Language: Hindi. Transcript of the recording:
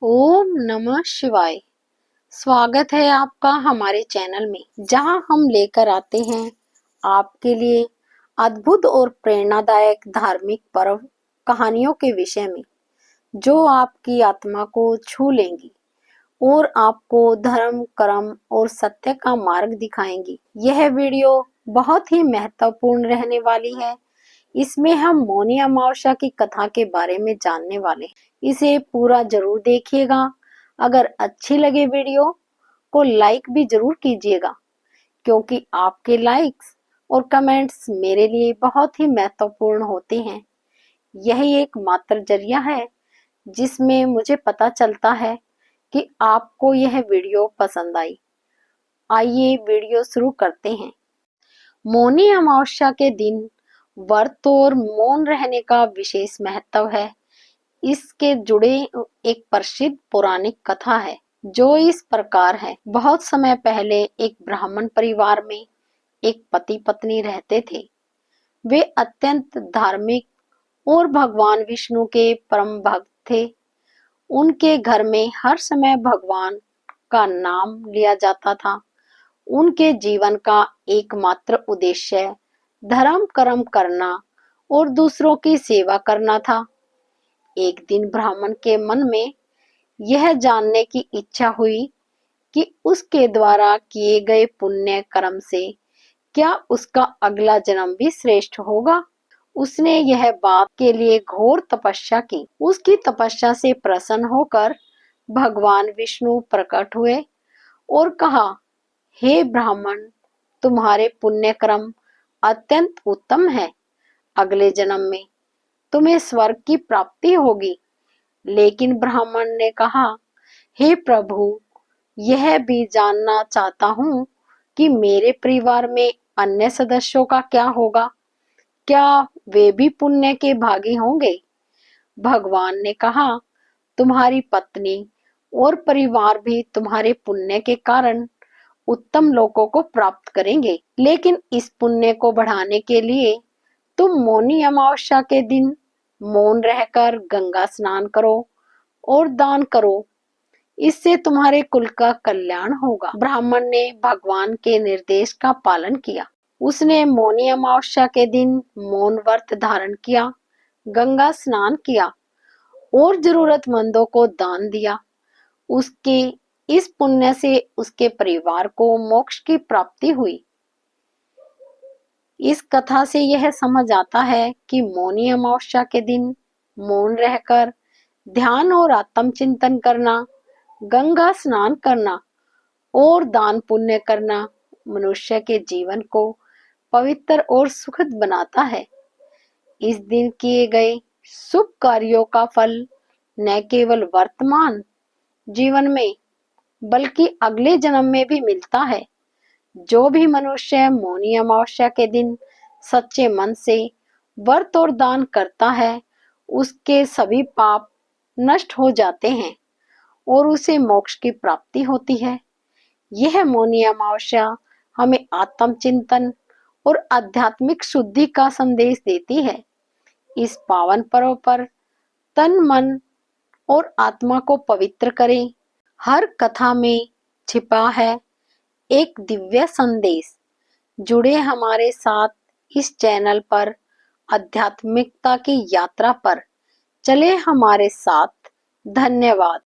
ओम नमः शिवाय। स्वागत है आपका हमारे चैनल में, जहां हम लेकर आते हैं आपके लिए अद्भुत और प्रेरणादायक धार्मिक पर्व कहानियों के विषय में, जो आपकी आत्मा को छू लेंगी और आपको धर्म, कर्म और सत्य का मार्ग दिखाएंगी। यह वीडियो बहुत ही महत्वपूर्ण रहने वाली है। इसमें हम मौनी अमावस्या की कथा के बारे में जानने वाले हैं। इसे पूरा जरूर देखिएगा। अगर अच्छी लगे वीडियो को लाइक भी जरूर कीजिएगा, क्योंकि आपके लाइक्स और कमेंट्स मेरे लिए बहुत ही महत्वपूर्ण होते हैं। यही एक मात्र जरिया है जिसमें मुझे पता चलता है कि आपको यह वीडियो पसंद आई। आइए वीडियो शुरू करते हैं। मौनी अमावस्या के दिन व्रत और मौन रहने का विशेष महत्व है। इसके जुड़े एक प्रसिद्ध पौराणिक कथा है, जो इस प्रकार है। बहुत समय पहले एक ब्राह्मण परिवार में एक पति पत्नी रहते थे। वे अत्यंत धार्मिक और भगवान विष्णु के परम भक्त थे। उनके घर में हर समय भगवान का नाम लिया जाता था। उनके जीवन का एकमात्र उद्देश्य धर्म कर्म करना और दूसरों की सेवा करना था। एक दिन ब्राह्मण के मन में यह जानने की इच्छा हुई कि उसके द्वारा किए गए पुण्य कर्म से क्या उसका अगला जन्म भी श्रेष्ठ होगा। उसने यह बात के लिए घोर तपस्या की। उसकी तपस्या से प्रसन्न होकर भगवान विष्णु प्रकट हुए और कहा, हे ब्राह्मण, तुम्हारे पुण्य कर्म अत्यंत उत्तम है। अगले जन्म में तुम्हें स्वर्ग की प्राप्ति होगी। लेकिन ब्राह्मण ने कहा, हे प्रभु, यह भी जानना चाहता हूँ कि मेरे परिवार में अन्य सदस्यों का क्या होगा। क्या वे भी पुण्य के भागी होंगे? भगवान ने कहा, तुम्हारी पत्नी और परिवार भी तुम्हारे पुण्य के कारण उत्तम लोकों को प्राप्त करेंगे। लेकिन इस पुण्य को बढ़ाने के लिए तुम मौनी अमावस्या के दिन मौन रहकर गंगा स्नान करो और दान करो। इससे तुम्हारे कुल का कल्याण होगा। ब्राह्मण ने भगवान के निर्देश का पालन किया। उसने मौनी अमावस्या के दिन मौन व्रत धारण किया, गंगा स्नान किया और जरूरतमंदों को दान दिया। उसके इस पुण्य से उसके परिवार को मोक्ष की प्राप्ति हुई। इस कथा से यह समझ आता है कि मौनी अमावस्या के दिन मौन रहकर ध्यान और आत्म चिंतन करना, गंगा स्नान करना और दान पुण्य करना मनुष्य के जीवन को पवित्र और सुखद बनाता है। इस दिन किए गए शुभ कार्यों का फल न केवल वर्तमान जीवन में बल्कि अगले जन्म में भी मिलता है। जो भी मनुष्य मौनी अमावस्या के दिन सच्चे मन से व्रत और दान करता है, उसके सभी पाप नष्ट हो जाते हैं और उसे मोक्ष की प्राप्ति होती है। यह मौनी अमावस्या हमें आत्मचिंतन और आध्यात्मिक शुद्धि का संदेश देती है। इस पावन पर्व पर तन, मन और आत्मा को पवित्र करें। हर कथा में छिपा है एक दिव्य संदेश। जुड़े हमारे साथ इस चैनल पर आध्यात्मिकता की यात्रा पर। चले हमारे साथ। धन्यवाद।